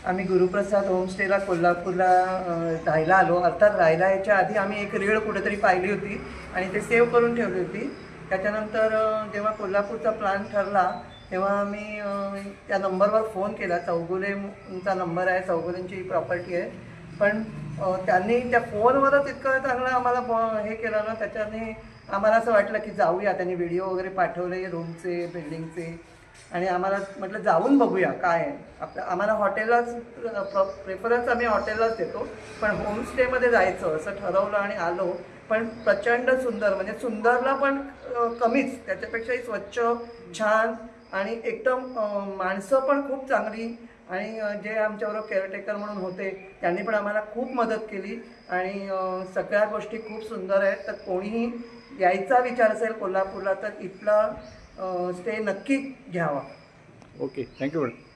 आम्ही गुरुप्रसाद होमस्टेला कोल्हापूरला राहायला आलो. अर्थात राहायला यायच्या आधी आम्ही एक रीळ कुठेतरी पाहिली होती आणि ते सेव्ह करून ठेवली होती. त्याच्यानंतर जेव्हा कोल्हापूरचा प्लॅन ठरला तेव्हा आम्ही त्या नंबरवर फोन केला. चौगुलेंचा नंबर आहे, चौगुलेंची प्रॉपर्टी आहे. पण त्यांनी त्या फोनवरच इतकं चांगलं आम्हाला हे केलं ना, त्याच्याने आम्हाला असं वाटलं की जाऊया. त्यांनी व्हिडिओ वगैरे पाठवले रूमचे, बिल्डिंगचे, आणि आम्हाला म्हटलं जाऊन बघूया काय आहे. आम्हाला हॉटेललाच प्रेफरन्स आम्ही हॉटेललाच देतो, पण होमस्टेमध्ये जायचं असं ठरवलं आणि आलो. पण प्रचंड सुंदर, म्हणजे सुंदरला पण कमीच, त्याच्यापेक्षाही स्वच्छ, छान, आणि एकदम माणसं पण खूप चांगली. आणि जे आमच्याबरोबर केअरटेकर म्हणून होते त्यांनी पण आम्हाला खूप मदत केली. आणि सगळ्या गोष्टी खूप सुंदर आहेत. तर कोणीही यायचा विचार असेल कोल्हापूरला तर इथला स्टे नक्की घ्यावा. Okay, thank you madam.